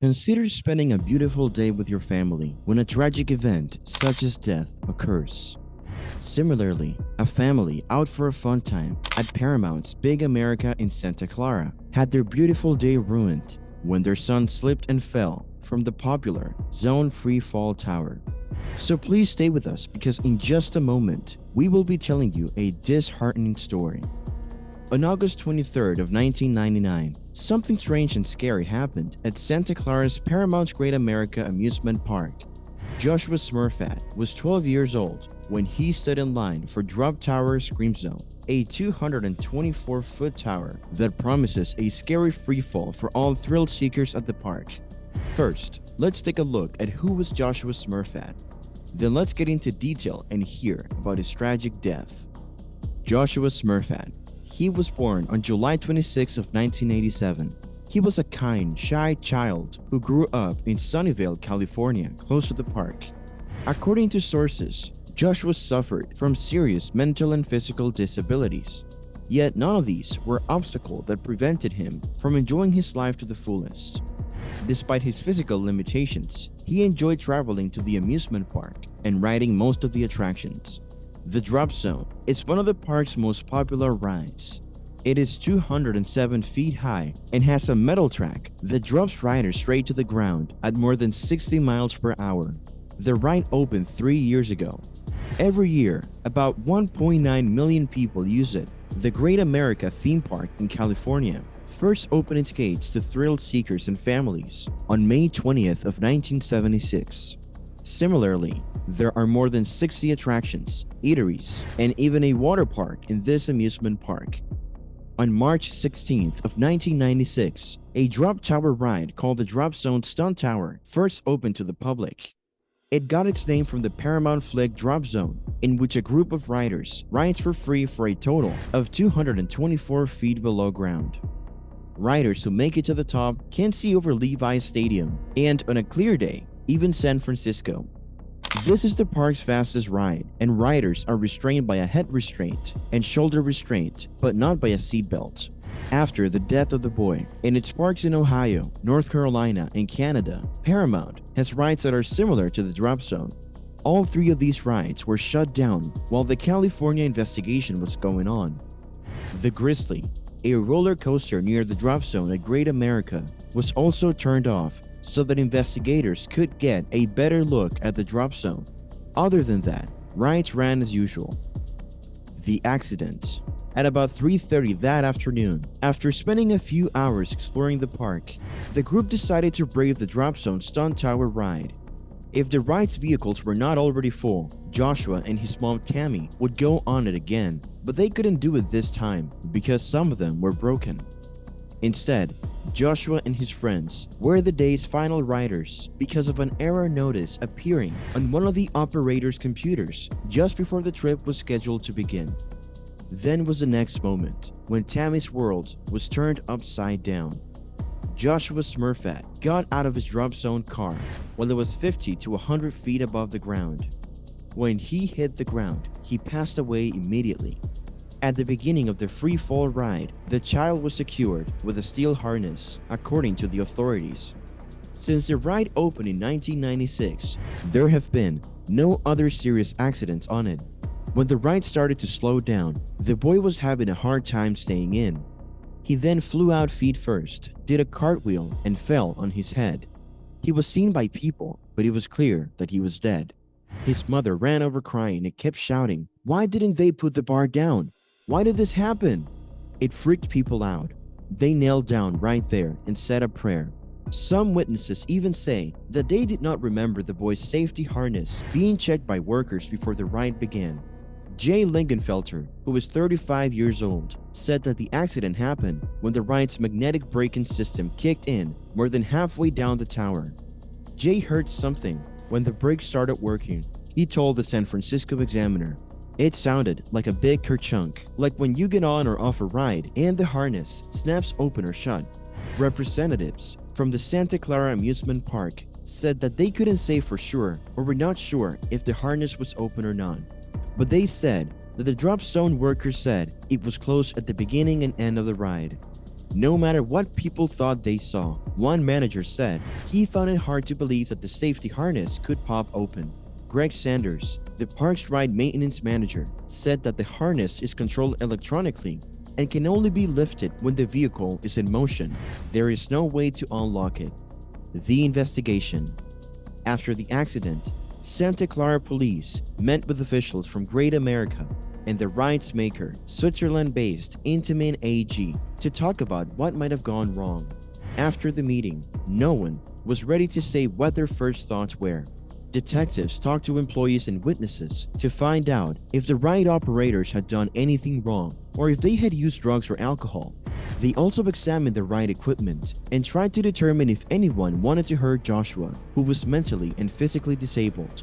Consider spending a beautiful day with your family when a tragic event such as death occurs. Similarly, a family out for a fun time at Paramount's Big America in Santa Clara had their beautiful day ruined when their son slipped and fell from the popular Zone Free Fall Tower. So please stay with us because in just a moment, we will be telling you a disheartening story. On August 23rd of 1999, something strange and scary happened at Santa Clara's Paramount Great America Amusement Park. Joshua Smurphat was 12 years old when he stood in line for Drop Tower Scream Zone, a 224-foot tower that promises a scary freefall for all thrill seekers at the park. First, let's take a look at who was Joshua Smurphat. Then let's get into detail and hear about his tragic death. Joshua Smurphat. He was born on July 26 of 1987. He was a kind, shy child who grew up in Sunnyvale, California, close to the park. According to sources, Joshua suffered from serious mental and physical disabilities. Yet none of these were obstacles that prevented him from enjoying his life to the fullest. Despite his physical limitations, he enjoyed traveling to the amusement park and riding most of the attractions. The Drop Zone is one of the park's most popular rides. It is 207 feet high and has a metal track that drops riders straight to the ground at more than 60 miles per hour. The ride opened 3 years ago. Every year, about 1.9 million people use it. The Great America theme park in California first opened its gates to thrill seekers and families on May 20th of 1976. Similarly, there are more than 60 attractions, eateries, and even a water park in this amusement park. On March 16th of 1996, a drop tower ride called the Drop Zone Stunt Tower first opened to the public. It got its name from the Paramount flick Drop Zone, in which a group of riders rides for free for a total of 224 feet below ground. Riders who make it to the top can see over Levi's Stadium and, on a clear day, even San Francisco. This is the park's fastest ride, and riders are restrained by a head restraint and shoulder restraint, but not by a seatbelt. After the death of the boy, in its parks in Ohio, North Carolina, and Canada, Paramount has rides that are similar to the Drop Zone. All three of these rides were shut down while the California investigation was going on. The Grizzly, a roller coaster near the Drop Zone at Great America, was also turned off so that investigators could get a better look at the Drop Zone. Other than that, rides ran as usual. The accident. At about 3:30 that afternoon, after spending a few hours exploring the park, the group decided to brave the Drop Zone Stunt Tower ride. If the ride's vehicles were not already full, Joshua and his mom Tammy would go on it again, but they couldn't do it this time because some of them were broken. Instead, Joshua and his friends were the day's final riders because of an error notice appearing on one of the operator's computers just before the trip was scheduled to begin. Then was the next moment when Tammy's world was turned upside down. Joshua Smurphat got out of his Drop Zone car while it was 50 to 100 feet above the ground. When he hit the ground, he passed away immediately. At the beginning of the free fall ride, the child was secured with a steel harness, according to the authorities. Since the ride opened in 1996, there have been no other serious accidents on it. When the ride started to slow down, the boy was having a hard time staying in. He then flew out feet first, did a cartwheel, and fell on his head. He was seen by people, but it was clear that he was dead. His mother ran over crying and kept shouting, "Why didn't they put the bar down? Why did this happen?" It freaked people out. They knelt down right there and said a prayer. Some witnesses even say that they did not remember the boy's safety harness being checked by workers before the ride began. Jay Lingenfelter, who was 35 years old, said that the accident happened when the ride's magnetic braking system kicked in more than halfway down the tower. Jay heard something when the brakes started working. He told the San Francisco Examiner, "It sounded like a big kerchunk, like when you get on or off a ride and the harness snaps open or shut." Representatives from the Santa Clara amusement park said that they couldn't say for sure or were not sure if the harness was open or not. But they said that the Drop Zone workers said it was closed at the beginning and end of the ride. no matter what people thought they saw. One manager said he found it hard to believe that the safety harness could pop open. Greg Sanders, the park's ride maintenance manager, said that the harness is controlled electronically and can only be lifted when the vehicle is in motion. There is no way to unlock it. The investigation. After the accident, Santa Clara police met with officials from Great America and the ride's maker, Switzerland-based Intamin AG, to talk about what might have gone wrong. After the meeting, no one was ready to say what their first thoughts were. Detectives talked to employees and witnesses to find out if the ride operators had done anything wrong or if they had used drugs or alcohol. They also examined the ride equipment and tried to determine if anyone wanted to hurt Joshua, who was mentally and physically disabled.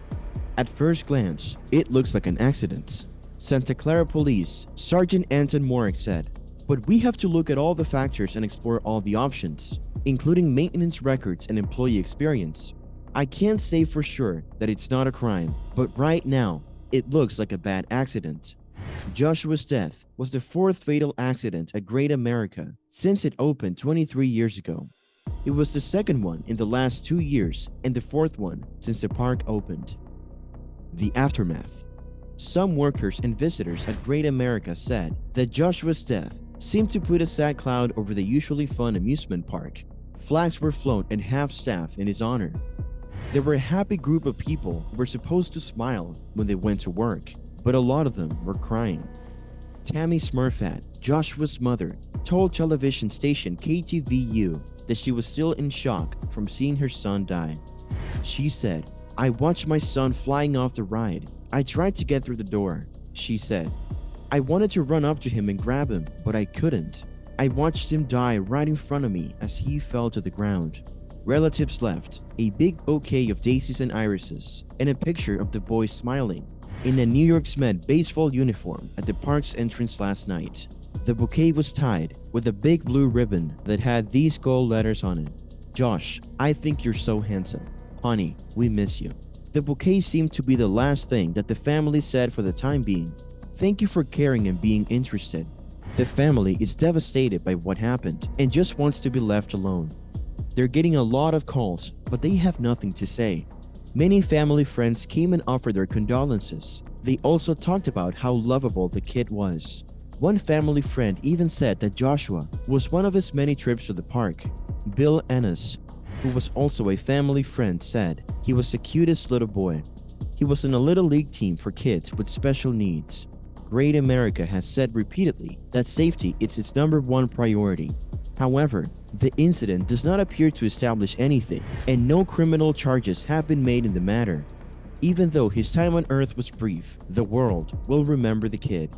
At first glance, it looks like an accident. Santa Clara Police Sergeant Anton Morik said, "But we have to look at all the factors and explore all the options, including maintenance records and employee experience. I can't say for sure that it's not a crime, but right now, it looks like a bad accident." Joshua's death was the fourth fatal accident at Great America since it opened 23 years ago. It was the second one in the last 2 years and the fourth one since the park opened. The aftermath. Some workers and visitors at Great America said that Joshua's death seemed to put a sad cloud over the usually fun amusement park. Flags were flown at half-staff in his honor. There were a happy group of people who were supposed to smile when they went to work, but a lot of them were crying. Tammy Smurphat, Joshua's mother, told television station KTVU that she was still in shock from seeing her son die. She said, "I watched my son flying off the ride. I tried to get through the door," she said. "I wanted to run up to him and grab him, but I couldn't. I watched him die right in front of me as he fell to the ground." Relatives left a big bouquet of daisies and irises and a picture of the boy smiling in a New York Mets baseball uniform at the park's entrance last night. The bouquet was tied with a big blue ribbon that had these gold letters on it: "Josh, I think you're so handsome. Honey, we miss you." The bouquet seemed to be the last thing that the family said for the time being. "Thank you for caring and being interested." The family is devastated by what happened and just wants to be left alone. They're getting a lot of calls, but they have nothing to say. Many family friends came and offered their condolences. They also talked about how lovable the kid was. One family friend even said that Joshua was one of his many trips to the park. Bill Ennis, who was also a family friend, said he was the cutest little boy. He was in a little league team for kids with special needs. Great America has said repeatedly that safety is its #1 priority. However, the incident does not appear to establish anything, and no criminal charges have been made in the matter. Even though his time on Earth was brief, the world will remember the kid.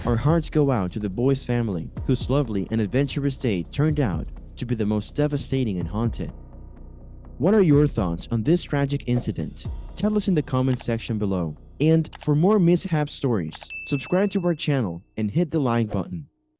Our hearts go out to the boy's family, whose lovely and adventurous day turned out to be the most devastating and haunted. What are your thoughts on this tragic incident? Tell us in the comment section below. And for more mishap stories, subscribe to our channel and hit the like button.